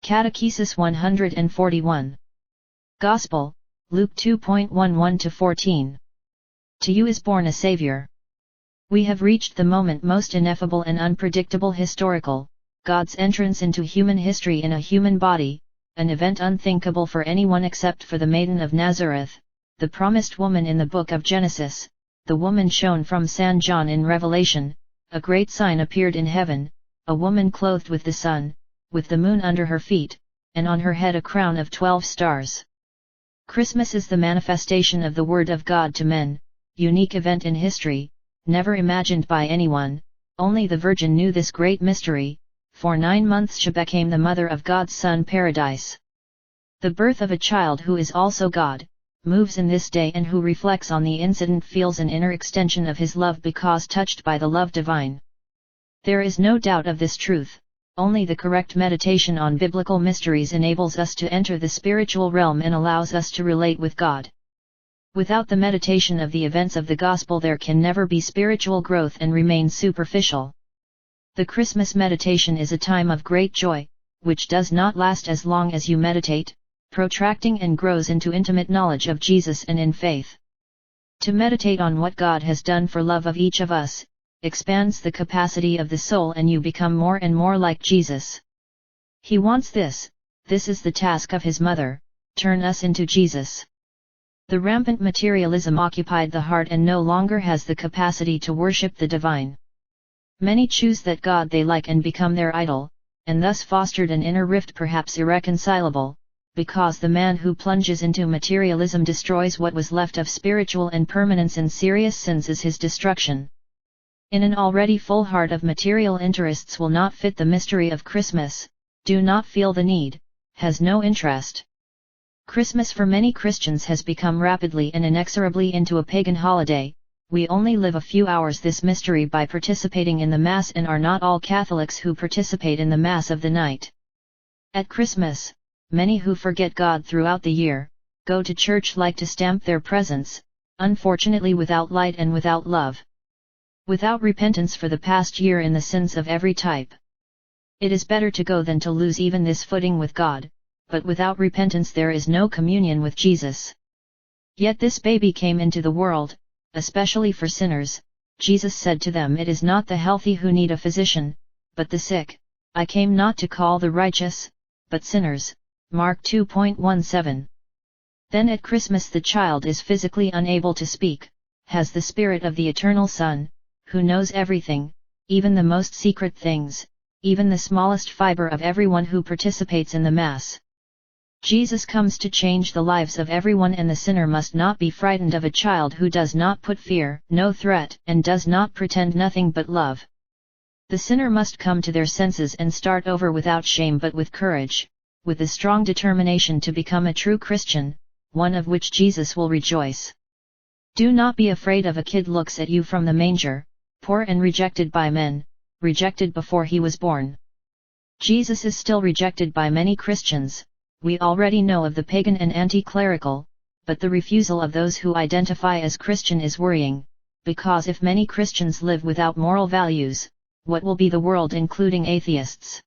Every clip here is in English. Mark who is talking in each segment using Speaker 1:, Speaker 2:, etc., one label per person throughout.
Speaker 1: Catechesis 141. Gospel, Luke 2.11-14. To you is born a Savior. We have reached the moment most ineffable and unpredictable historical, God's entrance into human history in a human body, an event unthinkable for anyone except for the Maiden of Nazareth, the promised woman in the book of Genesis, the woman shown from San John in Revelation. A great sign appeared in heaven, a woman clothed with the sun, with the moon under her feet, and on her head a crown of 12 stars. Christmas is the manifestation of the Word of God to men, unique event in history, never imagined by anyone. Only the Virgin knew this great mystery. For 9 months she became the mother of God's Son Paradise. The birth of a child who is also God, moves in this day, and who reflects on the incident feels an inner extension of his love because touched by the love divine. There is no doubt of this truth, only the correct meditation on biblical mysteries enables us to enter the spiritual realm and allows us to relate with God. Without the meditation of the events of the Gospel there can never be spiritual growth and remain superficial. The Christmas meditation is a time of great joy, which does not last as long as you meditate, protracting and grows into intimate knowledge of Jesus and in faith. To meditate on what God has done for love of each of us, expands the capacity of the soul and you become more and more like Jesus. He wants this is the task of His mother, turn us into Jesus. The rampant materialism occupied the heart and no longer has the capacity to worship the divine. Many choose that God they like and become their idol, and thus fostered an inner rift perhaps irreconcilable, because the man who plunges into materialism destroys what was left of spiritual and permanence in serious sins is his destruction. In an already full heart of material interests will not fit the mystery of Christmas, do not feel the need, has no interest. Christmas for many Christians has become rapidly and inexorably into a pagan holiday. We only live a few hours this mystery by participating in the Mass and are not all Catholics who participate in the Mass of the night. At Christmas, many who forget God throughout the year, go to church like to stamp their presence, unfortunately without light and without love. Without repentance for the past year in the sins of every type. It is better to go than to lose even this footing with God, but without repentance there is no communion with Jesus. Yet this baby came into the world, especially for sinners. Jesus said to them, "It is not the healthy who need a physician, but the sick. I came not to call the righteous, but sinners." Mark 2.17. Then at Christmas the child is physically unable to speak, has the spirit of the eternal Son, who knows everything, even the most secret things, even the smallest fiber of everyone who participates in the Mass. Jesus comes to change the lives of everyone, and the sinner must not be frightened of a child who does not put fear, no threat, and does not pretend nothing but love. The sinner must come to their senses and start over without shame but with courage, with a strong determination to become a true Christian, one of which Jesus will rejoice. Do not be afraid of a kid looks at you from the manger, poor and rejected by men, rejected before he was born. Jesus is still rejected by many Christians. We already know of the pagan and anti-clerical, but the refusal of those who identify as Christian is worrying, because if many Christians live without moral values, what will be the world including atheists?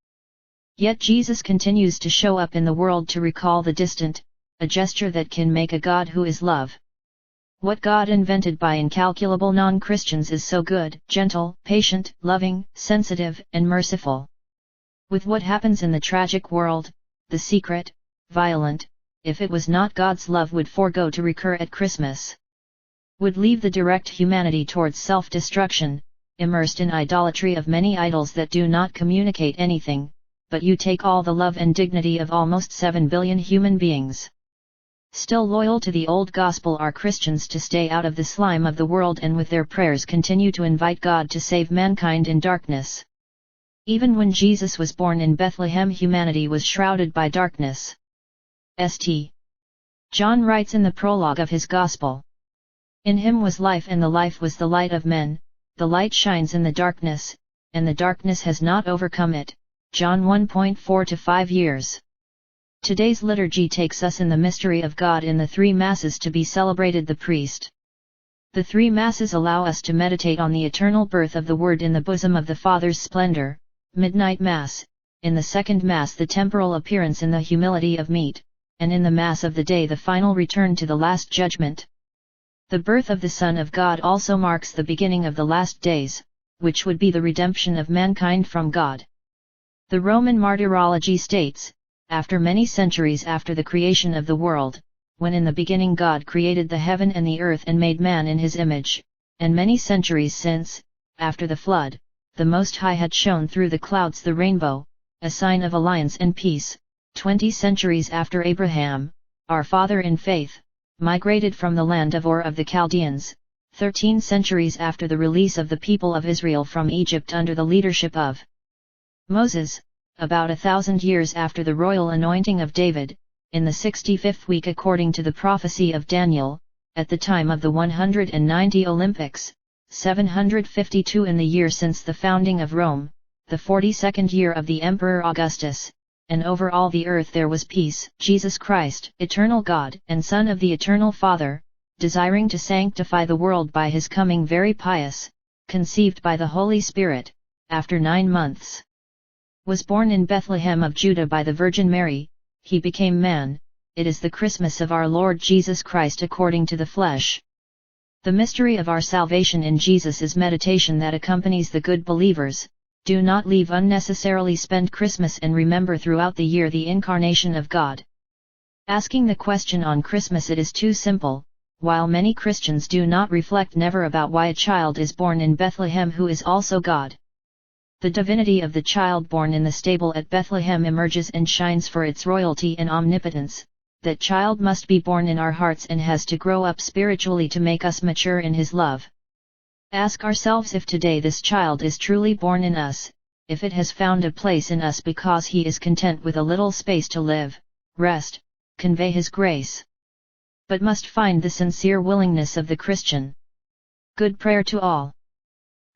Speaker 1: Yet Jesus continues to show up in the world to recall the distant, a gesture that can make a God who is love. What God invented by incalculable non-Christians is so good, gentle, patient, loving, sensitive, and merciful. With what happens in the tragic world, the secret, violent, if it was not God's love would forego to recur at Christmas. Would leave the direct humanity towards self-destruction, immersed in idolatry of many idols that do not communicate anything, but you take all the love and dignity of almost 7 billion human beings. Still loyal to the old gospel are Christians to stay out of the slime of the world and with their prayers continue to invite God to save mankind in darkness. Even when Jesus was born in Bethlehem, humanity was shrouded by darkness. St. John writes in the prologue of his Gospel. In him was life, and the life was the light of men. The light shines in the darkness, and the darkness has not overcome it. John 1.4-5 years. Today's liturgy takes us in the mystery of God in the 3 Masses to be celebrated the priest. The 3 Masses allow us to meditate on the eternal birth of the Word in the bosom of the Father's splendor. Midnight Mass, in the second Mass the temporal appearance in the humility of meat, and in the Mass of the day the final return to the last judgment. The birth of the Son of God also marks the beginning of the last days, which would be the redemption of mankind from God. The Roman Martyrology states, after many centuries after the creation of the world, when in the beginning God created the heaven and the earth and made man in his image, and many centuries since, after the flood, the Most High had shown through the clouds the rainbow, a sign of alliance and peace. 20 centuries after Abraham, our father in faith, migrated from the land of Ur of the Chaldeans, 13 centuries after the release of the people of Israel from Egypt under the leadership of Moses, about 1,000 years after the royal anointing of David, in the 65th week according to the prophecy of Daniel, at the time of the 190 Olympics, 752 in the year since the founding of Rome, the 42nd year of the Emperor Augustus, and over all the earth there was peace. Jesus Christ, eternal God and Son of the eternal Father, desiring to sanctify the world by his coming very pious, conceived by the Holy Spirit, after 9 months. Was born in Bethlehem of Judah by the Virgin Mary, he became man. It is the Christmas of our Lord Jesus Christ according to the flesh. The mystery of our salvation in Jesus is meditation that accompanies the good believers. Do not leave unnecessarily spend Christmas and remember throughout the year the incarnation of God. Asking the question on Christmas it is too simple, while many Christians do not reflect never about why a child is born in Bethlehem who is also God. The divinity of the child born in the stable at Bethlehem emerges and shines for its royalty and omnipotence. That child must be born in our hearts and has to grow up spiritually to make us mature in his love. Ask ourselves if today this child is truly born in us, if it has found a place in us because he is content with a little space to live, rest, convey his grace. But must find the sincere willingness of the Christian. Good prayer to all.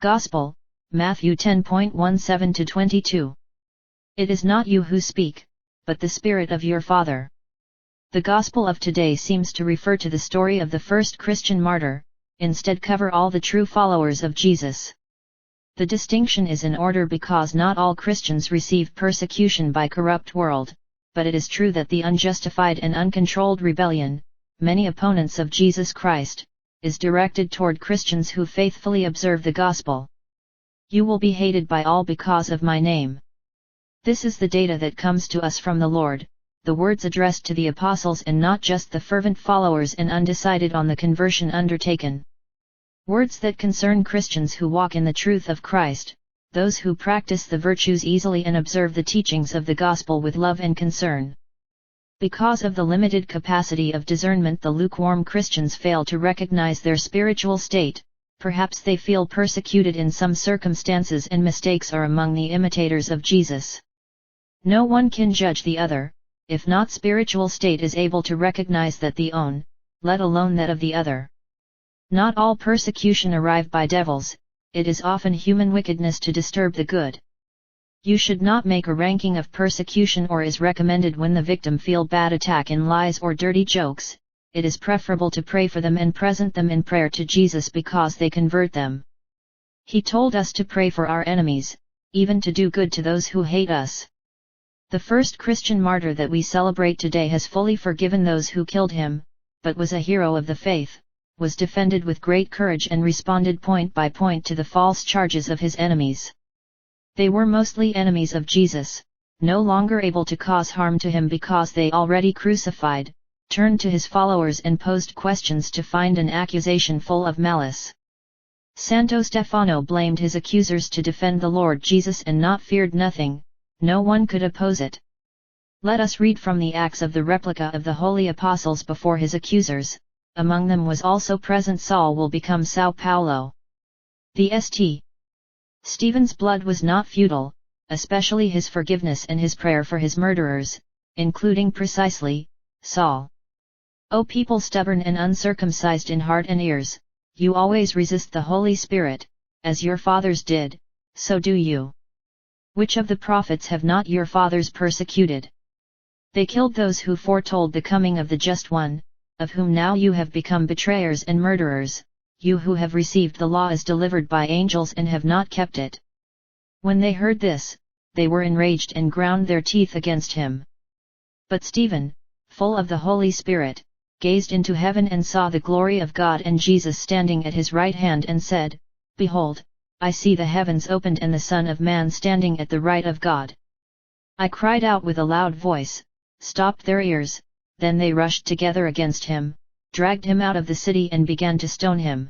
Speaker 1: Gospel, Matthew 10.17-22. It is not you who speak, but the Spirit of your Father. The Gospel of today seems to refer to the story of the first Christian martyr, instead cover all the true followers of Jesus. The distinction is in order because not all Christians receive persecution by corrupt world, but it is true that the unjustified and uncontrolled rebellion, many opponents of Jesus Christ, is directed toward Christians who faithfully observe the Gospel. You will be hated by all because of my name. This is the data that comes to us from the Lord, the words addressed to the apostles and not just the fervent followers and undecided on the conversion undertaken. Words that concern Christians who walk in the truth of Christ, those who practice the virtues easily and observe the teachings of the gospel with love and concern. Because of the limited capacity of discernment, the lukewarm Christians fail to recognize their spiritual state. Perhaps they feel persecuted in some circumstances and mistakes are among the imitators of Jesus. No one can judge the other, if not spiritual state is able to recognize that the own, let alone that of the other. Not all persecution arrive by devils, it is often human wickedness to disturb the good. You should not make a ranking of persecution or is recommended when the victim feel bad attack in lies or dirty jokes. It is preferable to pray for them and present them in prayer to Jesus because they convert them. He told us to pray for our enemies, even to do good to those who hate us. The first Christian martyr that we celebrate today has fully forgiven those who killed him, but was a hero of the faith, was defended with great courage and responded point by point to the false charges of his enemies. They were mostly enemies of Jesus, no longer able to cause harm to him because they already crucified, turned to his followers and posed questions to find an accusation full of malice. Santo Stefano blamed his accusers to defend the Lord Jesus and not feared nothing, no one could oppose it. Let us read from the Acts of the replica of the Holy Apostles before his accusers, among them was also present Saul will become Sao Paulo. The St. Stephen's blood was not futile, especially his forgiveness and his prayer for his murderers, including precisely, Saul. O people stubborn and uncircumcised in heart and ears, you always resist the Holy Spirit, as your fathers did, so do you. Which of the prophets have not your fathers persecuted? They killed those who foretold the coming of the Just One, of whom now you have become betrayers and murderers, you who have received the law as delivered by angels and have not kept it. When they heard this, they were enraged and ground their teeth against him. But Stephen, full of the Holy Spirit, gazed into heaven and saw the glory of God and Jesus standing at his right hand and said, Behold, I see the heavens opened and the Son of Man standing at the right of God. I cried out with a loud voice, stopped their ears, then they rushed together against him, dragged him out of the city and began to stone him.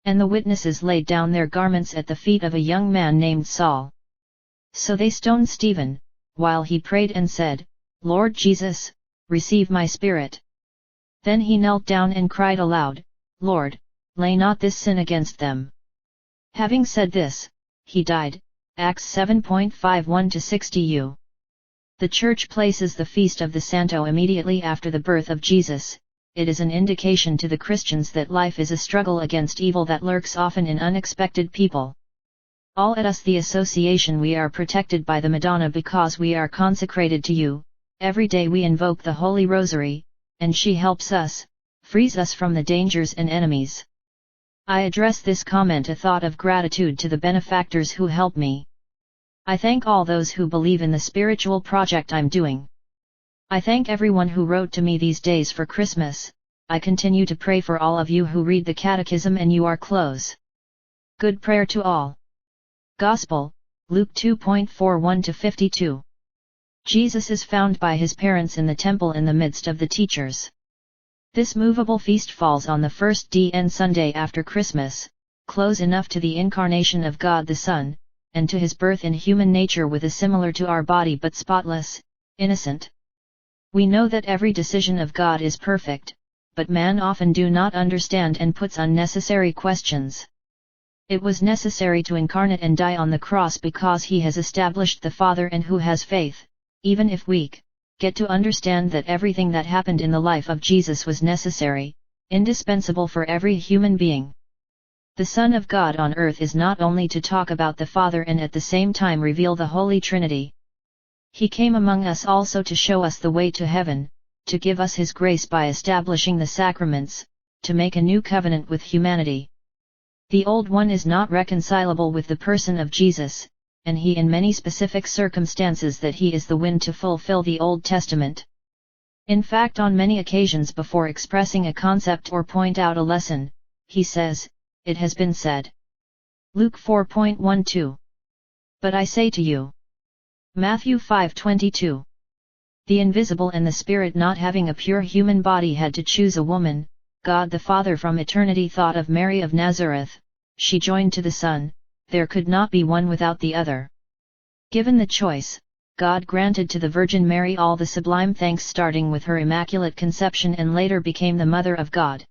Speaker 1: And the witnesses laid down their garments at the feet of a young man named Saul. So they stoned Stephen, while he prayed and said, Lord Jesus, receive my spirit. Then he knelt down and cried aloud, Lord, lay not this sin against them. Having said this, he died. Acts 7:51-60 The Church places the feast of the Santo immediately after the birth of Jesus. It is an indication to the Christians that life is a struggle against evil that lurks often in unexpected people. All at us the Association, we are protected by the Madonna because we are consecrated to you. Every day we invoke the Holy Rosary, and she helps us, frees us from the dangers and enemies. I address this comment a thought of gratitude to the benefactors who help me. I thank all those who believe in the spiritual project I'm doing. I thank everyone who wrote to me these days for Christmas. I continue to pray for all of you who read the Catechism and you are close. Good prayer to all. Gospel, Luke 2:41-52. Jesus is found by his parents in the temple in the midst of the teachers. This movable feast falls on the first DN Sunday after Christmas, close enough to the incarnation of God the Son, and to his birth in human nature with a similar to our body but spotless, innocent. We know that every decision of God is perfect, but man often do not understand and puts unnecessary questions. It was necessary to incarnate and die on the cross because he has established the Father, and who has faith, even if weak, get to understand that everything that happened in the life of Jesus was necessary, indispensable for every human being. The Son of God on earth is not only to talk about the Father and at the same time reveal the Holy Trinity. He came among us also to show us the way to heaven, to give us his grace by establishing the sacraments, to make a new covenant with humanity. The old one is not reconcilable with the person of Jesus, and he in many specific circumstances that he is the wind to fulfill the Old Testament. In fact, on many occasions before expressing a concept or point out a lesson, he says, it has been said. Luke 4:12. But I say to you. Matthew 5:22. The invisible and the Spirit, not having a pure human body, had to choose a woman. God the Father from eternity thought of Mary of Nazareth, she joined to the Son, there could not be one without the other. Given the choice, God granted to the Virgin Mary all the sublime thanks, starting with her Immaculate Conception and later became the Mother of God.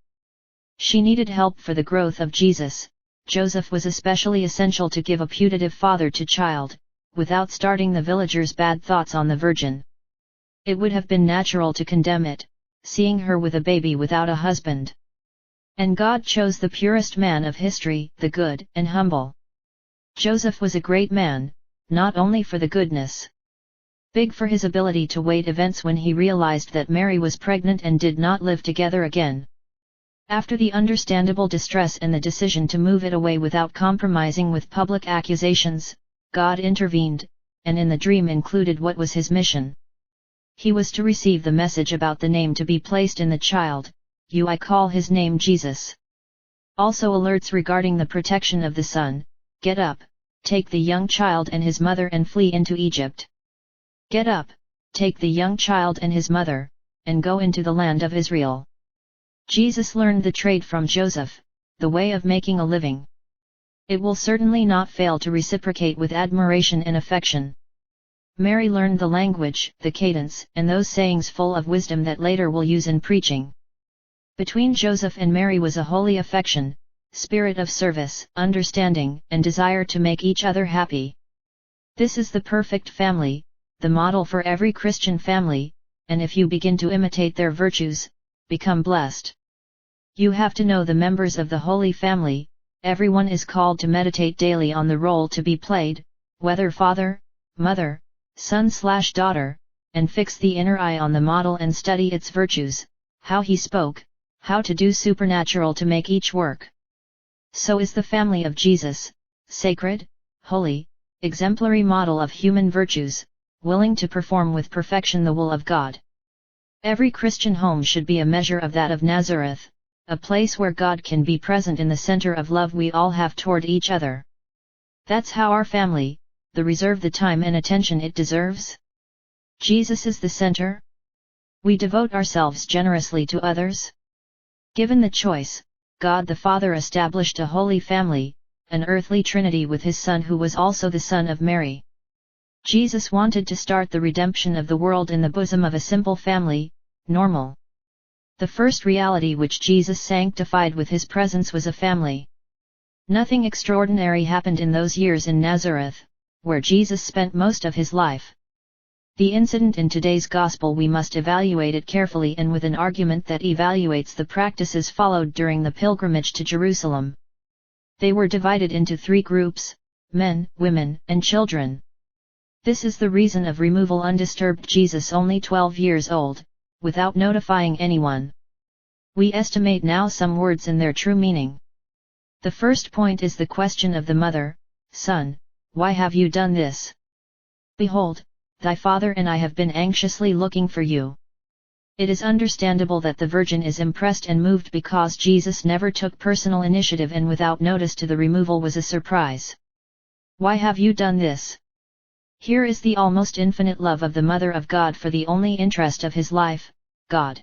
Speaker 1: She needed help for the growth of Jesus. Joseph was especially essential to give a putative father to child, without starting the villagers' bad thoughts on the Virgin. It would have been natural to condemn it, seeing her with a baby without a husband. And God chose the purest man of history, the good and humble. Joseph was a great man, not only for the goodness, big for his ability to wait events when he realized that Mary was pregnant and did not live together again. After the understandable distress and the decision to move it away without compromising with public accusations, God intervened, and in the dream included what was his mission. He was to receive the message about the name to be placed in the child. I call his name Jesus. Also alerts regarding the protection of the Son. Get up, take the young child and his mother and flee into Egypt. Get up, take the young child and his mother, and go into the land of Israel. Jesus learned the trade from Joseph, the way of making a living. It will certainly not fail to reciprocate with admiration and affection. Mary learned the language, the cadence, and those sayings full of wisdom that later will use in preaching. Between Joseph and Mary was a holy affection, spirit of service, understanding, and desire to make each other happy. This is the perfect family, the model for every Christian family, and if you begin to imitate their virtues, become blessed. You have to know the members of the Holy Family. Everyone is called to meditate daily on the role to be played, whether father, mother, son/daughter, and fix the inner eye on the model and study its virtues, how he spoke, how to do supernatural to make each work. So is the family of Jesus, sacred, holy, exemplary model of human virtues, willing to perform with perfection the will of God. Every Christian home should be a measure of that of Nazareth, a place where God can be present in the center of love we all have toward each other. That's how our family, reserve the time and attention it deserves. Jesus is the center. We devote ourselves generously to others. Given the choice, God the Father established a holy family, an earthly trinity with his Son who was also the Son of Mary. Jesus wanted to start the redemption of the world in the bosom of a simple family, normal. The first reality which Jesus sanctified with his presence was a family. Nothing extraordinary happened in those years in Nazareth, where Jesus spent most of his life. The incident in today's Gospel we must evaluate it carefully and with an argument that evaluates the practices followed during the pilgrimage to Jerusalem. They were divided into 3 groups: men, women, and children. This is the reason of removal. Undisturbed Jesus only 12 years old, without notifying anyone. We estimate now some words in their true meaning. The first point is the question of the mother: Son, why have you done this? Behold, thy father and I have been anxiously looking for you. It is understandable that the Virgin is impressed and moved because Jesus never took personal initiative and without notice to the removal was a surprise. Why have you done this? Here is the almost infinite love of the Mother of God for the only interest of his life, God.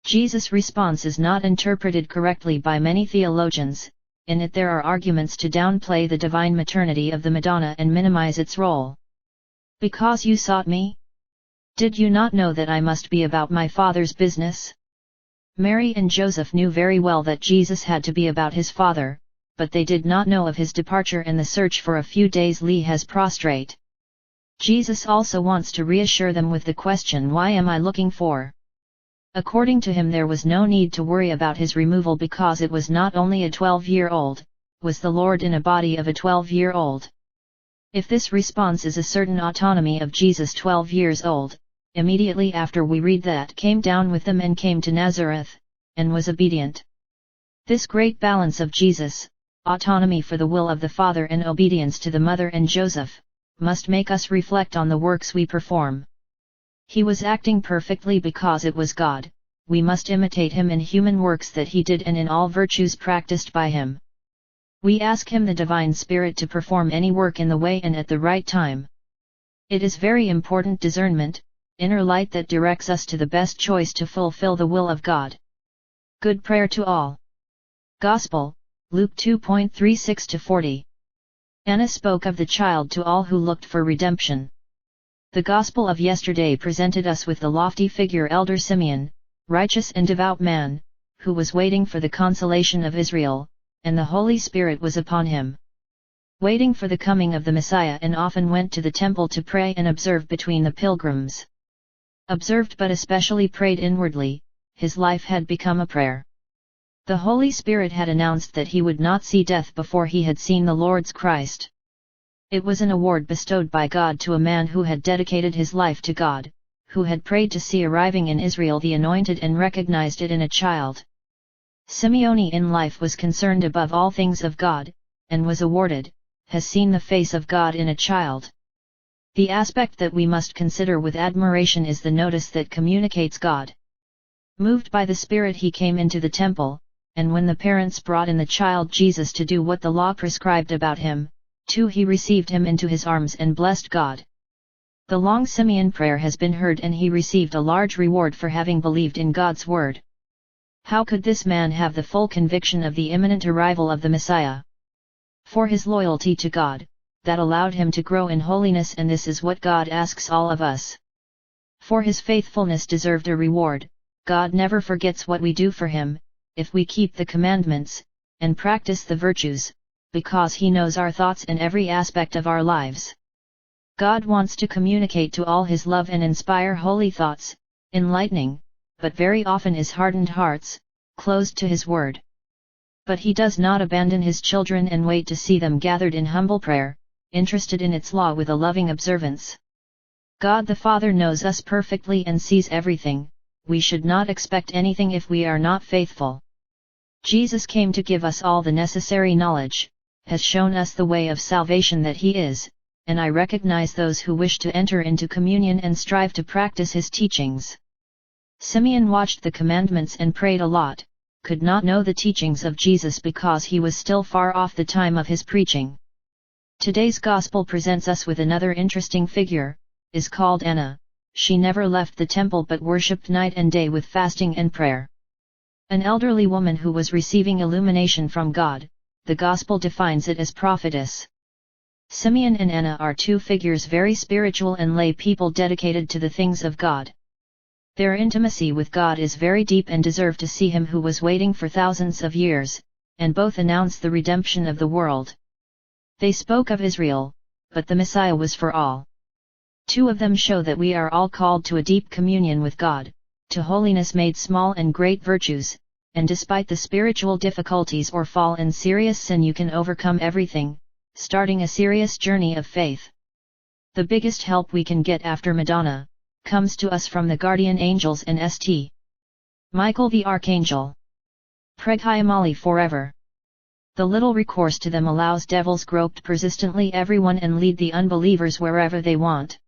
Speaker 1: Jesus' response is not interpreted correctly by many theologians. In it there are arguments to downplay the divine maternity of the Madonna and minimize its role. Because you sought me? Did you not know that I must be about my Father's business? Mary and Joseph knew very well that Jesus had to be about his Father, but they did not know of his departure and the search for a few days lies prostrate. Jesus also wants to reassure them with the question, why am I looking for? According to him there was no need to worry about his removal because it was not only a 12-year-old, was the Lord in a body of a 12-year-old. If this response is a certain autonomy of Jesus 12 years old, immediately after we read that came down with them and came to Nazareth, and was obedient. This great balance of Jesus, autonomy for the will of the Father and obedience to the Mother and Joseph, must make us reflect on the works we perform. He was acting perfectly because it was God. We must imitate him in human works that he did and in all virtues practiced by him. We ask him, the Divine Spirit, to perform any work in the way and at the right time. It is very important discernment, inner light that directs us to the best choice to fulfill the will of God. Good prayer to all. Gospel, Luke 2:36-40. Anna spoke of the child to all who looked for redemption. The Gospel of yesterday presented us with the lofty figure Elder Simeon, righteous and devout man, who was waiting for the consolation of Israel, and the Holy Spirit was upon him. Waiting for the coming of the Messiah, and often went to the temple to pray and observe between the pilgrims. Observed but especially prayed inwardly, his life had become a prayer. The Holy Spirit had announced that he would not see death before he had seen the Lord's Christ. It was an award bestowed by God to a man who had dedicated his life to God, who had prayed to see arriving in Israel the Anointed and recognized it in a child. Simeone in life was concerned above all things of God, and was awarded, has seen the face of God in a child. The aspect that we must consider with admiration is the notice that communicates God. Moved by the Spirit he came into the temple, and when the parents brought in the child Jesus to do what the law prescribed about him, too he received him into his arms and blessed God. The long Simeon prayer has been heard and he received a large reward for having believed in God's word. How could this man have the full conviction of the imminent arrival of the Messiah? For his loyalty to God, that allowed him to grow in holiness, and this is what God asks all of us. For his faithfulness deserved a reward. God never forgets what we do for him, if we keep the commandments, and practice the virtues, because he knows our thoughts and every aspect of our lives. God wants to communicate to all his love and inspire holy thoughts, enlightening, but very often is hardened hearts, closed to his word. But he does not abandon his children and wait to see them gathered in humble prayer, interested in its law with a loving observance. God the Father knows us perfectly and sees everything. We should not expect anything if we are not faithful. Jesus came to give us all the necessary knowledge, has shown us the way of salvation that he is, and I recognize those who wish to enter into communion and strive to practice his teachings. Simeon watched the commandments and prayed a lot, could not know the teachings of Jesus because he was still far off the time of his preaching. Today's Gospel presents us with another interesting figure, is called Anna. She never left the temple but worshipped night and day with fasting and prayer. An elderly woman who was receiving illumination from God, the Gospel defines it as prophetess. Simeon and Anna are two figures very spiritual and lay people dedicated to the things of God. Their intimacy with God is very deep and deserve to see Him who was waiting for thousands of years, and both announce the redemption of the world. They spoke of Israel, but the Messiah was for all. Two of them show that we are all called to a deep communion with God, to holiness made small and great virtues, and despite the spiritual difficulties or fall in serious sin you can overcome everything, starting a serious journey of faith. The biggest help we can get after Madonna, comes to us from the guardian angels and St. Michael the Archangel. Preghiamali forever. The little recourse to them allows devils groped persistently everyone and lead the unbelievers wherever they want.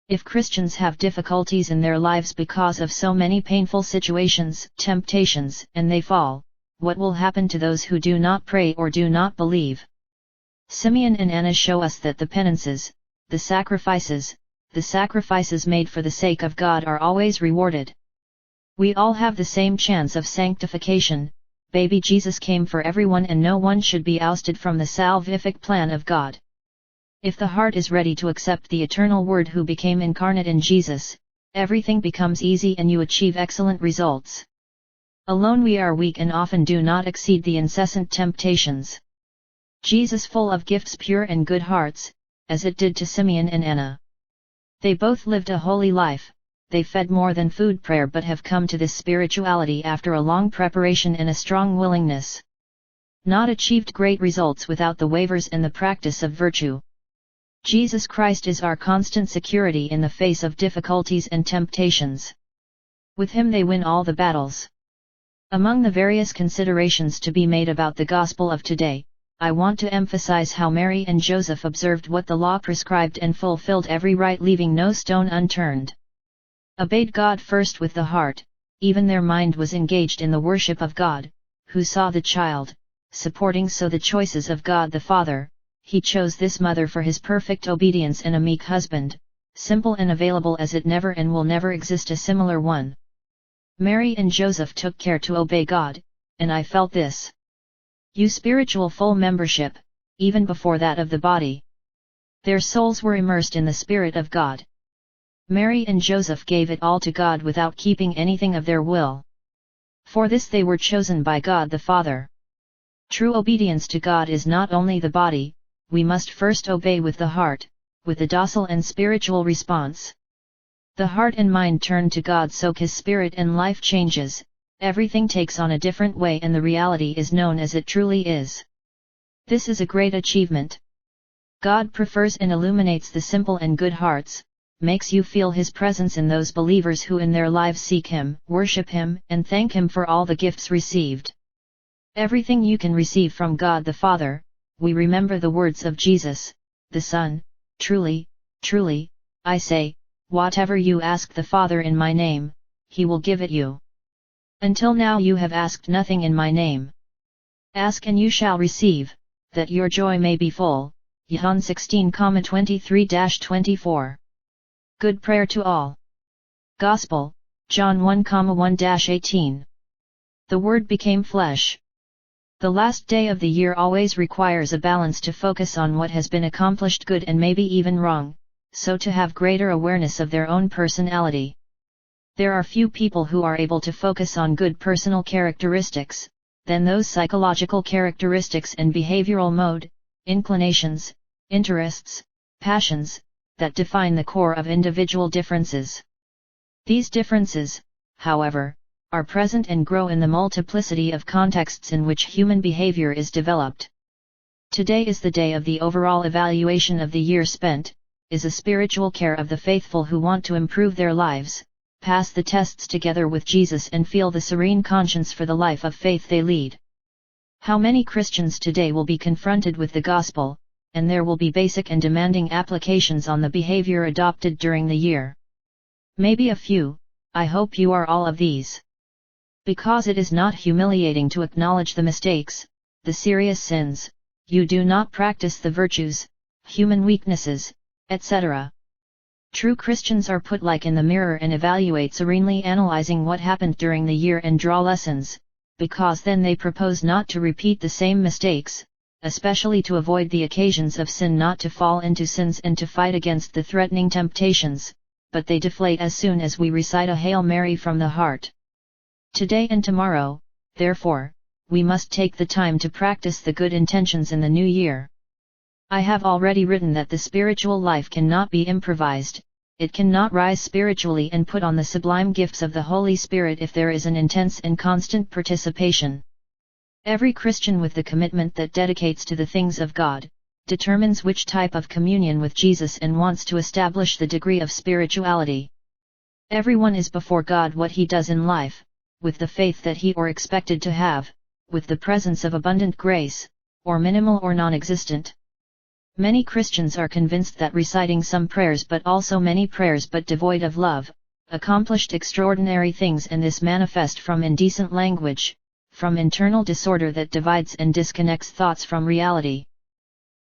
Speaker 1: If Christians have difficulties in their lives because of so many painful situations, temptations, and they fall, what will happen to those who do not pray or do not believe? Simeon and Anna show us that the penances, the sacrifices made for the sake of God are always rewarded. We all have the same chance of sanctification. Baby Jesus came for everyone and no one should be ousted from the salvific plan of God. If the heart is ready to accept the eternal Word who became incarnate in Jesus, everything becomes easy and you achieve excellent results. Alone we are weak and often do not exceed the incessant temptations. Jesus full of gifts pure and good hearts, as it did to Simeon and Anna. They both lived a holy life, they fed more than food prayer but have come to this spirituality after a long preparation and a strong willingness. Not achieved great results without the wavers and the practice of virtue. Jesus Christ is our constant security in the face of difficulties and temptations. With Him they win all the battles. Among the various considerations to be made about the Gospel of today, I want to emphasize how Mary and Joseph observed what the law prescribed and fulfilled every rite, leaving no stone unturned. Obeyed God first with the heart, even their mind was engaged in the worship of God, who saw the child, supporting so the choices of God the Father. He chose this mother for His perfect obedience and a meek husband, simple and available as it never and will never exist a similar one. Mary and Joseph took care to obey God, and I felt this. Spiritual full membership, even before that of the body. Their souls were immersed in the Spirit of God. Mary and Joseph gave it all to God without keeping anything of their will. For this they were chosen by God the Father. True obedience to God is not only the body, we must first obey with the heart, with a docile and spiritual response. The heart and mind turn to God so His spirit and life changes, everything takes on a different way and the reality is known as it truly is. This is a great achievement. God prefers and illuminates the simple and good hearts, makes you feel His presence in those believers who in their lives seek Him, worship Him, and thank Him for all the gifts received. Everything you can receive from God the Father, we remember the words of Jesus, the Son, truly, truly, I say, whatever you ask the Father in my name, He will give it you. Until now you have asked nothing in my name. Ask and you shall receive, that your joy may be full. John 16:23-24. Good prayer to all. Gospel, John 1:1-18. The Word became flesh. The last day of the year always requires a balance to focus on what has been accomplished good and maybe even wrong, so to have greater awareness of their own personality. There are few people who are able to focus on good personal characteristics, than those psychological characteristics and behavioral mode, inclinations, interests, passions, that define the core of individual differences. These differences, however, are present and grow in the multiplicity of contexts in which human behavior is developed. Today is the day of the overall evaluation of the year spent, is a spiritual care of the faithful who want to improve their lives, pass the tests together with Jesus and feel the serene conscience for the life of faith they lead. How many Christians today will be confronted with the gospel, and there will be basic and demanding applications on the behavior adopted during the year. Maybe a few, I hope you are all of these. Because it is not humiliating to acknowledge the mistakes, the serious sins, you do not practice the virtues, human weaknesses, etc. True Christians are put like in the mirror and evaluate serenely, analyzing what happened during the year and draw lessons, because then they propose not to repeat the same mistakes, especially to avoid the occasions of sin, not to fall into sins and to fight against the threatening temptations, but they deflate as soon as we recite a Hail Mary from the heart. Today and tomorrow, therefore, we must take the time to practice the good intentions in the new year. I have already written that the spiritual life cannot be improvised, it cannot rise spiritually and put on the sublime gifts of the Holy Spirit if there is an intense and constant participation. Every Christian with the commitment that dedicates to the things of God, determines which type of communion with Jesus and wants to establish the degree of spirituality. Everyone is before God what he does in life, with the faith that he or expected to have, with the presence of abundant grace, or minimal or non-existent. Many Christians are convinced that reciting some prayers, but also many prayers but devoid of love, accomplished extraordinary things, and this manifest from indecent language, from internal disorder that divides and disconnects thoughts from reality.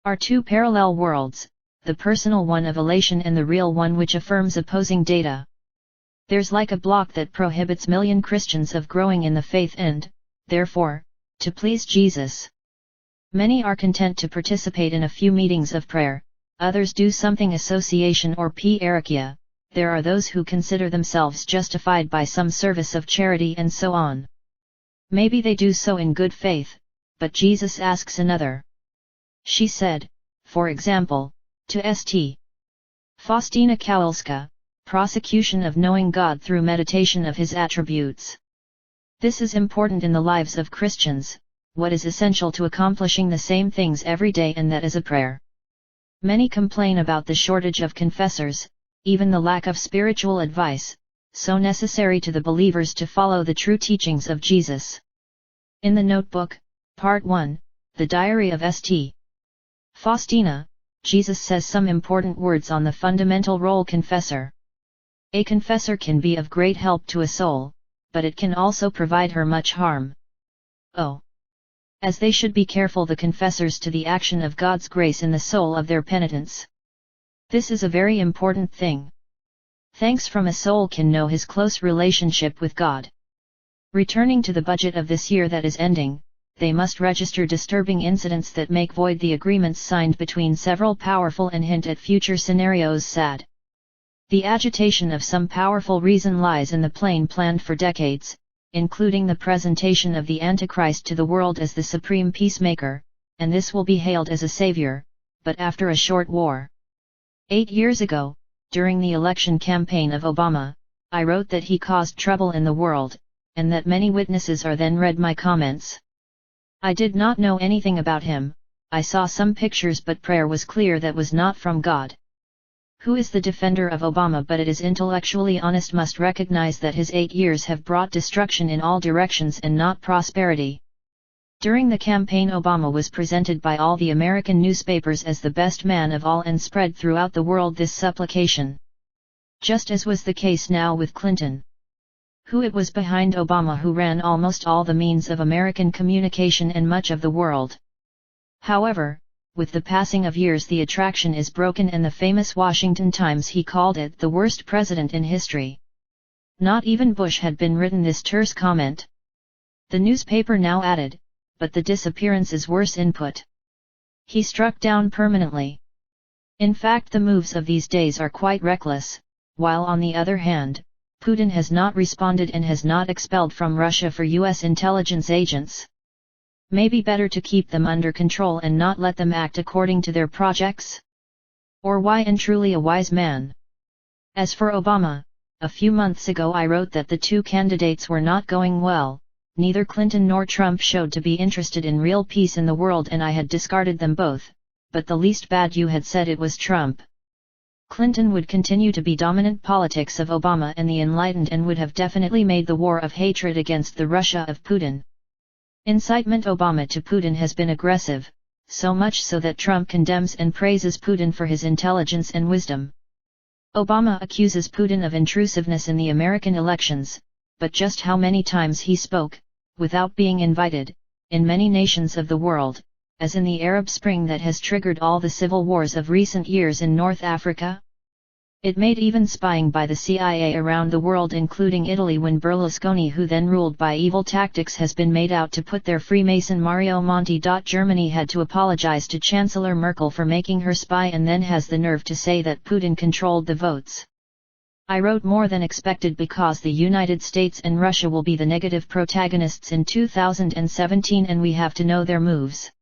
Speaker 1: Are two parallel worlds, the personal one of elation and the real one which affirms opposing data. There's like a block that prohibits million Christians of growing in the faith and, therefore, to please Jesus. Many are content to participate in a few meetings of prayer, others do something association or parochia, there are those who consider themselves justified by some service of charity and so on. Maybe they do so in good faith, but Jesus asks another. She said, for example, to St. Faustina Kowalska, prosecution of knowing God through meditation of His attributes. This is important in the lives of Christians, what is essential to accomplishing the same things every day, and that is a prayer. Many complain about the shortage of confessors, even the lack of spiritual advice, so necessary to the believers to follow the true teachings of Jesus. In the notebook, Part 1, the Diary of St. Faustina, Jesus says some important words on the fundamental role confessor. A confessor can be of great help to a soul, but it can also provide her much harm. Oh! As they should be careful, the confessors, to the action of God's grace in the soul of their penitents. This is a very important thing. Thanks from a soul can know his close relationship with God. Returning to the budget of this year that is ending, they must register disturbing incidents that make void the agreements signed between several powerful and hint at future scenarios. Sad. The agitation of some powerful reason lies in the plan planned for decades, including the presentation of the Antichrist to the world as the supreme peacemaker, and this will be hailed as a savior, but after a short war. 8 years ago, during the election campaign of Obama, I wrote that he caused trouble in the world, and that many witnesses are then read my comments. I did not know anything about him, I saw some pictures, but prayer was clear that was not from God. Who is the defender of Obama but it is intellectually honest must recognize that his 8 years have brought destruction in all directions and not prosperity. During the campaign, Obama was presented by all the American newspapers as the best man of all and spread throughout the world this supplication. Just as was the case now with Clinton. Who it was behind Obama who ran almost all the means of American communication and much of the world. However, with the passing of years the attraction is broken, and the famous Washington Times he called it the worst president in history. Not even Bush had been written this terse comment. The newspaper now added, but the disappearance is worse input. He struck down permanently. In fact, the moves of these days are quite reckless, while on the other hand, Putin has not responded and has not expelled from Russia for US intelligence agents. Maybe better to keep them under control and not let them act according to their projects? Or why and truly a wise man? As for Obama, a few months ago I wrote that the two candidates were not going well, neither Clinton nor Trump showed to be interested in real peace in the world, and I had discarded them both, but the least bad you had said it was Trump. Clinton would continue to be dominant politics of Obama and the enlightened, and would have definitely made the war of hatred against the Russia of Putin. Incitement Obama to Putin has been aggressive, so much so that Trump condemns and praises Putin for his intelligence and wisdom. Obama accuses Putin of intrusiveness in the American elections, but just how many times he spoke, without being invited, in many nations of the world, as in the Arab Spring that has triggered all the civil wars of recent years in North Africa? It made even spying by the CIA around the world, including Italy, when Berlusconi, who then ruled by evil tactics, has been made out to put their Freemason Mario Monti. Germany had to apologize to Chancellor Merkel for making her spy, and then has the nerve to say that Putin controlled the votes. I wrote more than expected because the United States and Russia will be the negative protagonists in 2017, and we have to know their moves.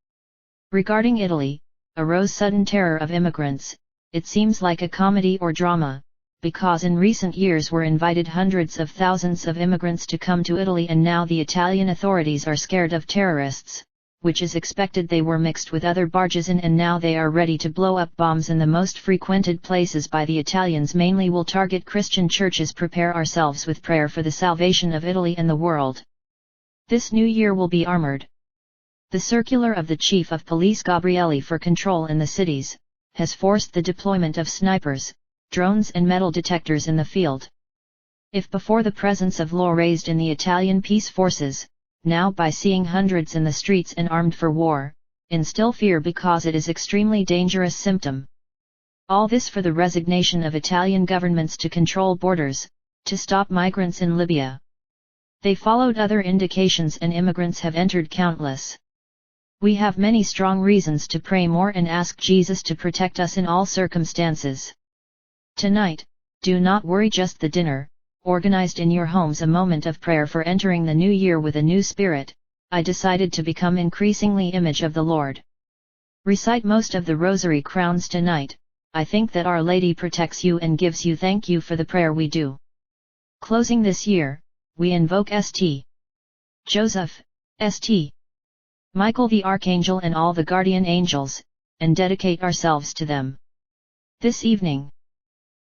Speaker 1: Regarding Italy, arose sudden terror of immigrants. It seems like a comedy or drama, because in recent years were invited hundreds of thousands of immigrants to come to Italy, and now the Italian authorities are scared of terrorists, which is expected. They were mixed with other barges in, and now they are ready to blow up bombs in the most frequented places by the Italians. Mainly will target Christian churches. Prepare ourselves with prayer for the salvation of Italy and the world. This new year will be armored. The circular of the Chief of Police Gabrielli for control in the cities has forced the deployment of snipers, drones and metal detectors in the field. If before the presence of law raised in the Italian peace forces, now by seeing hundreds in the streets and armed for war, instill fear because it is extremely dangerous symptom. All this for the resignation of Italian governments to control borders, to stop migrants in Libya. They followed other indications, and immigrants have entered countless. We have many strong reasons to pray more and ask Jesus to protect us in all circumstances. Tonight, do not worry, just the dinner, organized in your homes, a moment of prayer for entering the new year with a new spirit. I decided to become increasingly image of the Lord. Recite most of the rosary crowns tonight. I think that Our Lady protects you and gives you thank you for the prayer we do. Closing this year, we invoke St. Joseph, St. Michael the Archangel and all the guardian angels, and dedicate ourselves to them. This evening,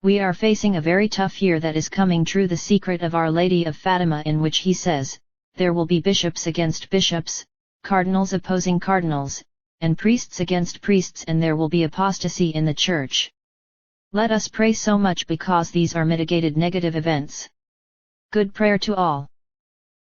Speaker 1: we are facing a very tough year that is coming true. The secret of Our Lady of Fatima, in which he says, there will be bishops against bishops, cardinals opposing cardinals, and priests against priests, and there will be apostasy in the Church. Let us pray so much because these are mitigated negative events. Good prayer to all.